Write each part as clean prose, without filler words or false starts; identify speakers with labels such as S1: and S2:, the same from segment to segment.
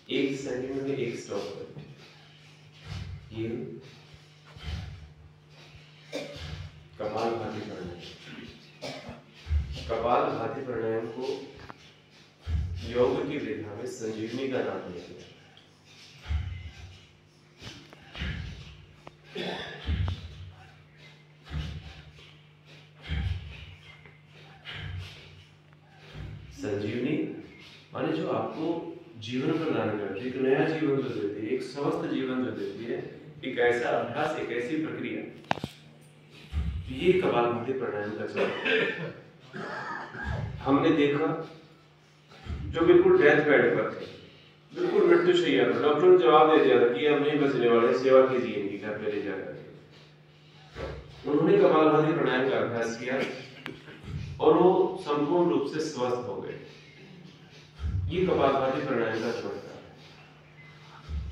S1: एक सेकंड में एक स्टॉप करते हैं। ये कपालभाति प्राणायाम। कपालभाति प्राणायाम को योग की विधा में संजीवनी का नाम दिया गया। संजीवनी माने जो आपको जीवन प्रदान करती है, एक नया जीवन जो देती है, एक स्वस्थ जीवन जो देती है, एक ऐसा अभ्यास, एक ऐसी प्रक्रिया, ये कपालभाति प्राणायाम का स्वरूप। हमने देखा जो बिल्कुल डेथ बेड पर थे, बिल्कुल मृत्युशैया पर, डॉक्टर ने जवाब दे दिया था कि अब नहीं बचने वाले, सेवा कीजिए इनकी घर पे ले जाकर। उन्होंने कपालभाति प्राणायाम का अभ्यास किया और वो संपूर्ण रूप से स्वस्थ हो गए। ये कपालभाति प्राणायाम का चमत्कार है।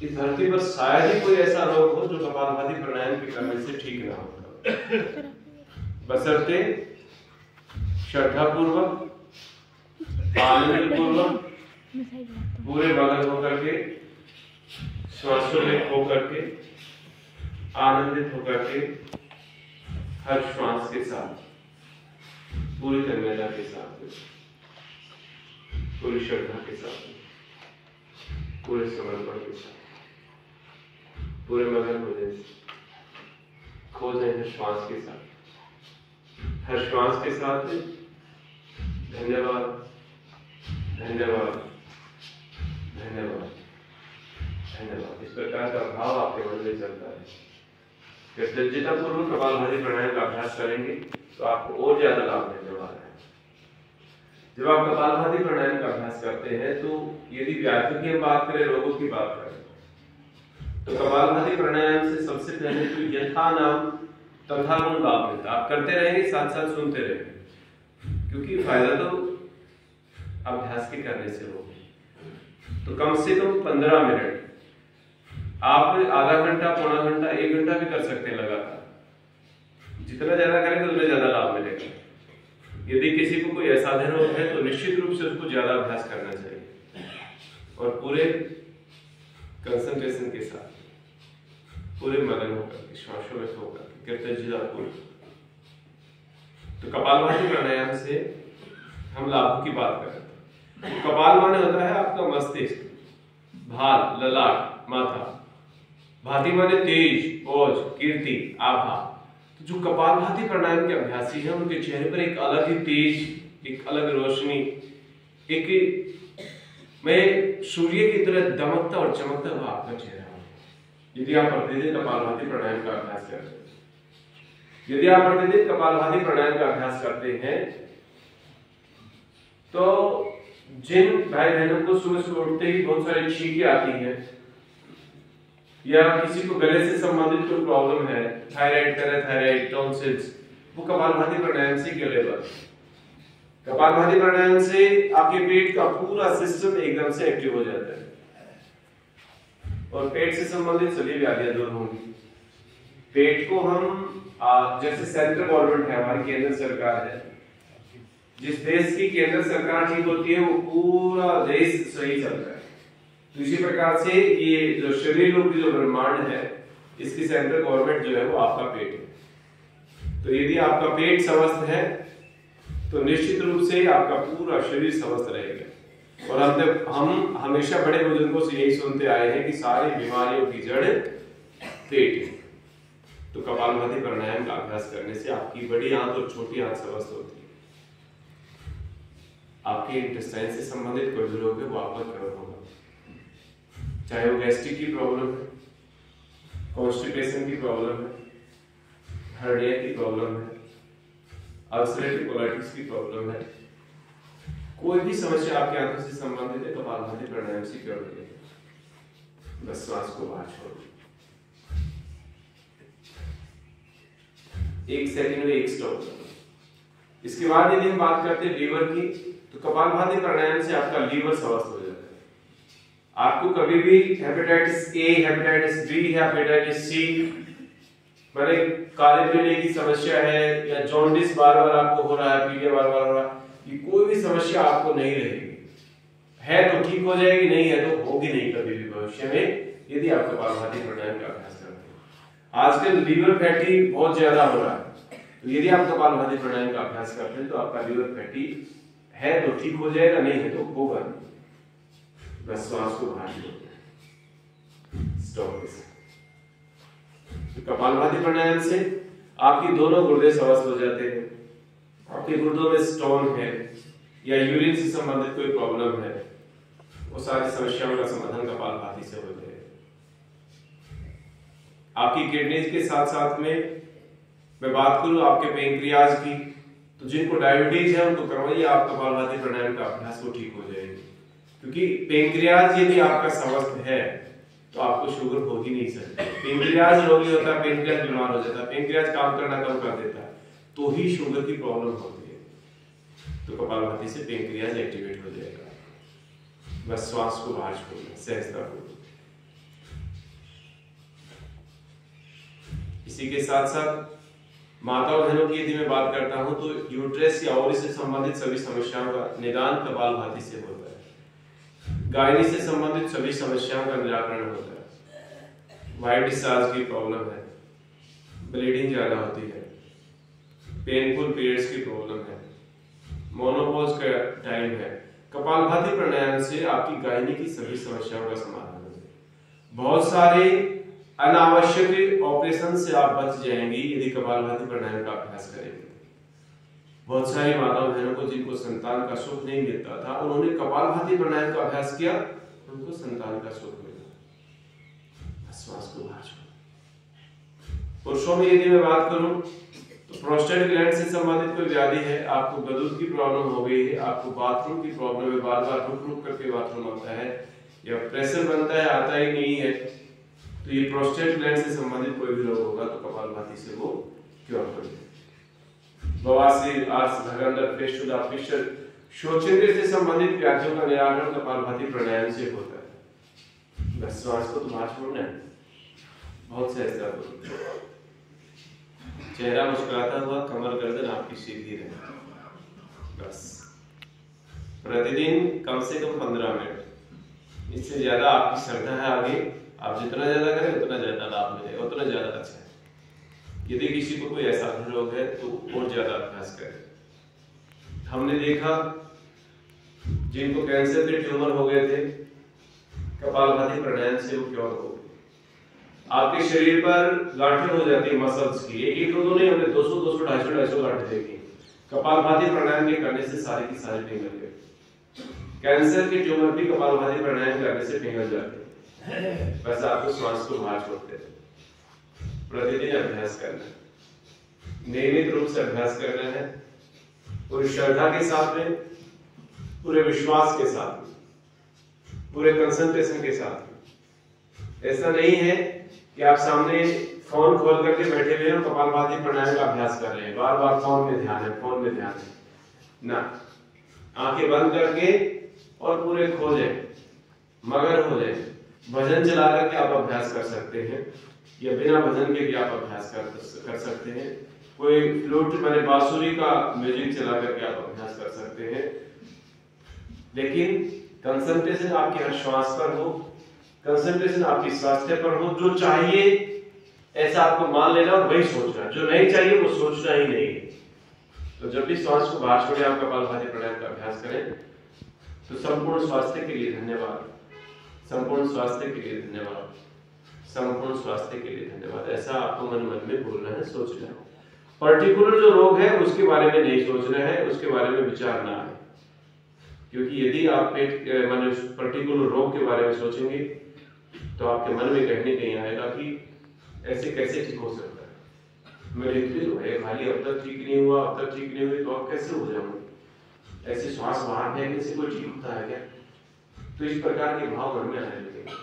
S1: इस धरती पर शायद ही कोई ऐसा रोग हो जो कपालभाति प्राणायाम के करने से ठीक ना होगा, बशर्ते श्रद्धापूर्वक, आनंद पूर्वक, पूरे मगन होकर के, श्वासों होकर के, आनंदित होकर के, हर श्वास के साथ, पूरी तन्मयता के साथ, पूरी श्रद्धा के साथ, पूरे समर्पण के साथ, पूरे मगन होने से खो जाए हर श्वास के साथ। हर श्वास के साथ धन्यवाद, धन्यवाद, धन्यवाद, धन्यवाद, इस प्रकार का भाव आपके मन में चलता है। कृतज्ञता पूर्वक कपालभाति प्राणायाम का अभ्यास करेंगे तो आपको और ज्यादा लाभ मिलने वाला है। जब आप कपालभाति प्राणायाम का अभ्यास करते हैं तो यदि व्याधियों की हम बात करें, रोगों की बात करें, तो कपालभाति प्राणायाम से सबसे पहले तो यथा नाम तथा गुण लाभ मिलता है। आप करते रहेंगे, साथ साथ सुनते रहेंगे, क्योंकि फायदा तो अभ्यास के करने से होगा। तो कम से कम 15 मिनट, आप आधा घंटा, पौना घंटा, 1 घंटा भी कर सकते हैं लगातार। जितना ज्यादा करेंगे उतना ज्यादा लाभ मिलेगा। यदि किसी को कोई असाधारण रोग है तो निश्चित रूप से उसको ज्यादा अभ्यास करना चाहिए और पूरे कंसंट्रेशन के साथ, पूरे मगन होकर, श्वासों में होकर, कृतज्ञतापूर्वक। तो कपालभाति प्राणायाम से हम लाभों की बात करें तो कपाल माने होता है आपका मस्तिष्क, भाल, ललाट, माथा, भाति माने तेज, ओज, कीर्ति, आभा। तो जो कपालभाति प्राणायाम के अभ्यासी हैं उनके चेहरे पर एक अलग ही तेज, एक अलग रोशनी, एक मैं सूर्य की तरह दमकता और चमकता हुआ आपका चेहरा है यदि आप प्रतिदिन कपालभाति प्राणायाम का अभ्यास करते हैं। यदि आप प्रतिदिन कपालभाति प्राणायाम का अभ्यास करते हैं तो जिन भाई बहनों को सुबह सुबह उठते ही बहुत सारी छींकें आती हैं या किसी को गले से संबंधित कोई प्रॉब्लम है, थायराइड, पैराथायराइड, टॉन्सिल्स, वो कपालभाति प्राणायाम से गले पर। कपालभाति प्राणायाम से आपके पेट का पूरा सिस्टम एकदम से एक्टिव हो जाता है और पेट से संबंधित सभी व्याधियां दूर होंगी। पेट को हम जैसे सेंट्रल गवर्नमेंट है, हमारी केंद्र सरकार है, जिस देश की केंद्र सरकार ठीक होती है वो पूरा देश सही चलता है। तो इसी प्रकार से ये जो शरीर रूप की जो ब्रह्मांड है, इसकी सेंट्रल गवर्नमेंट जो है वो आपका पेट है। तो यदि आपका पेट स्वस्थ है तो निश्चित रूप से आपका पूरा शरीर स्वस्थ रहेगा। और हम हमेशा बड़े बुजुर्गों से यही सुनते आए हैं कि सारी बीमारियों की जड़ पेट है। तो कपालभाति प्राणायाम का अभ्यास करने से आपकी बड़ी आंत और छोटी आंत स्वस्थ होती है। आपके इंटेस्टाइन से संबंधित कोई भी रोग है वो आपका कवर होगा, चाहे वो गैस्ट्रिक की प्रॉब्लम है, कॉन्स्टिपेशन की प्रॉब्लम है, हार्निया की प्रॉब्लम है, अल्सरेटिव कोलाइटिस की प्रॉब्लम है, कोई भी समस्या आपके आंतों से संबंधित है, कपालभाति प्राणायाम से क्योर हो जाएगी। बस श्वास को बाहर छोड़ो, 1 सेकंड में एक स्टॉप करो। इसके बाद यदि हम बात करते हैं लीवर की, तो कपालभाति प्राणायाम से आपका लीवर स्वस्थ हो जाता है। आपको कभी भी hepatitis A, hepatitis B, hepatitis C, माने काले पीले की समस्या है या जॉन्डिस बार बार आपको हो रहा है, पीलिया बार बार हो रहा है, ये कोई भी समस्या आपको नहीं रहेगी। है तो ठीक हो जाएगी, नहीं है तो होगी नहीं कभी भी भविष्य में, यदि आप कपालभाति प्राणायाम का अभ्यास करते हैं। आजकल लीवर फैटी बहुत ज्यादा हो रहा है, तो यदि आप कपालभाति प्राणायाम का अभ्यास करते हैं तो आपका लीवर फैटी है तो ठीक हो जाएगा, नहीं है तो होगा नहीं। बस श्वास को बाहर छोड़ना, स्टॉप। कपालभाति प्राणायाम से आपकी दोनों गुर्दे स्वस्थ हो जाते हैं। आपके गुर्दों में स्टोन है या यूरिन से संबंधित कोई प्रॉब्लम है, वो सारी समस्याओं का समाधान कपालभाति से हो जाएगा। आपकी किडनीज के साथ साथ में मैं बात करूं आपके पेंक्रियाज की, तो जिनको डायबिटीज है उनको करवाइए आप कपालभाति प्राणायाम का अभ्यास, वो ठीक हो जाएगी। क्योंकि पेंक्रियाज यदि आपका स्वस्थ है तो आपको शुगर हो ही नहीं सकती। पेंक्रियाज रोगी होता है, पेंक्रियाज बीमार हो जाता है, पेंक्रियाज काम करना कम कर देता है तो ही शुगर की प्रॉब्लम होती है। तो कपालभाति से पेंक्रियाज एक्टिवेट हो जाएगा। बस श्वास को बाहर छोड़ना, सहजतापूर्वक। इसी के साथ साथ माता और बहनों की यदि मैं बात करता हूं तो यूट्रस या ओवरी से संबंधित सभी समस्याओं का निदान कपालभाति से होता है। गायनी से संबंधित सभी समस्याओं का निराकरण होता है। वाइट डिस्चार्ज की प्रॉब्लम है, ब्लीडिंग ज्यादा होती है, पेनफुल पीरियड्स की प्रॉब्लम है, मोनोपॉज का टाइम है, कपालभाति प्राणायाम से आपकी गायनी की सभी समस्याओं का समाधान हो जाएगा। बहुत सारे अनावश्यक ऑपरेशन से आप बच जाएंगी यदि कपालभाति प्राणायाम का अभ्यास करेंगे। बहुत सारी माताओं बहनों को जिनको संतान का सुख नहीं मिलता था, उन्होंने कपालभाति प्राणायाम का अभ्यास किया, उनको संतान का सुख मिला। श्वास को बाहर छोड़ो। पुरुषों में यदि मैं बात करूं तो प्रोस्टेट ग्लैंड से संबंधित कोई व्याधि है, आपको गदूद की प्रॉब्लम हो गई है, आपको बाथरूम की प्रॉब्लम है, बार बार रुक रुक करके बाथरूम आता है या प्रेशर बनता है आता ही नहीं है, तो ये प्रोस्टेट ग्लैंड से संबंधित कोई भी रोग होगा तो कपालभाति से वो क्योर कर देगा। बवासीर, आर्स, धगंदर, फेस्टुला, फिशर, शौचेंद्रिय से संबंधित व्याधियों का निराकरण कपालभाति प्राणायाम से होता है। बस श्वास को बाहर छोड़ना है, बहुत सहजता करो। चेहरा मुस्कुराता हुआ, कमर गर्दन आपकी सीधी रहे। बस प्रतिदिन कम से कम 15 मिनट, इससे ज्यादा आपकी श्रद्धा है आगे, आप जितना ज्यादा करें उतना ज्यादा लाभ मिलेगा, उतना ज्यादा अच्छा है। यदि किसी को कोई ऐसा रोग है तो और ज्यादा अभ्यास करें। हमने देखा जिनको कैंसर के ट्यूमर हो गए थे, कपालभाति प्राणायाम से वो क्योर हो गए। आपके शरीर पर गांठें हो जाती है मसल्स की, एक दो नहीं, हमने 200 250 गांठें देखी। कपालभाति प्राणायाम के करने से सारी की सारी पिघल गए। कैंसर के ट्यूमर भी कपालभाति प्राणायाम करने से पिघल जाते हैं। बस आपको श्वास को बाहर छोड़ते हैं। प्रतिदिन अभ्यास करना है, नियमित रूप से अभ्यास करना है, पूरी श्रद्धा के साथ में, पूरे विश्वास के साथ में, पूरे कंसंट्रेशन के साथ में। ऐसा नहीं है कि आप सामने फोन खोल करके बैठे हुए हैं, कपालभाति प्राणायाम का अभ्यास कर रहे हैं, बार बार फोन में ध्यान है, फोन में ध्यान है ना। आंखें बंद करके और पूरे खो जाए, मगर हो जाए। भजन चला करके आप अभ्यास कर सकते हैं या बिना भजन के भी आप अभ्यास कर सकते हैं। कोई फ्लूट माने बांसुरी का म्यूजिक चला करके आप अभ्यास कर सकते हैं, लेकिन कंसंट्रेशन आपके हर श्वास पर हो, कंसंट्रेशन आपकी स्वास्थ्य पर हो। जो चाहिए ऐसा आपको मान लेना और वही सोचना, जो नहीं चाहिए वो सोचना ही नहीं। तो जब भी श्वास को बाहर छोड़े आप कपालभाति प्राणायाम का अभ्यास करें तो संपूर्ण स्वास्थ्य के लिए धन्यवाद, संपूर्ण स्वास्थ्य के लिए धन्यवाद, संपूर्ण स्वास्थ्य के लिए धन्यवाद। ऐसा आपको मन मन में बोलना है, सोचना है। पर्टिकुलर जो रोग है उसके बारे में नहीं सोचना है, उसके बारे में विचार ना है, क्योंकि यदि आप माने पर्टिकुलर रोग के बारे में सोचेंगे तो आपके मन में कहीं न कहीं आएगा कि ऐसे कैसे ठीक हो सकता है, मेरे इतने तो है खाली, अब तक ठीक नहीं हुआ, अब तक ठीक नहीं हुई, तो अब कैसे हो जाऊंगा, ऐसे श्वास बाहर फेंकने से कोई ठीक होता है क्या? तो इस प्रकार के भाव मन में आने लगेंगे।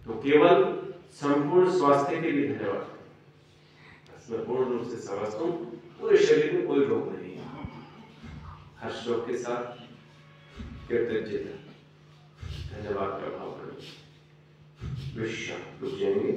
S1: तो केवल संपूर्ण स्वास्थ्य के लिए धन्यवाद, पूर्ण रूप से स्वस्थ हूं, पूरे शरीर में कोई रोग नहीं है, हर्ष रोग के साथ कृतज्ञता, धन्यवाद का भाव करें। विश्राम रुक जाएंगे।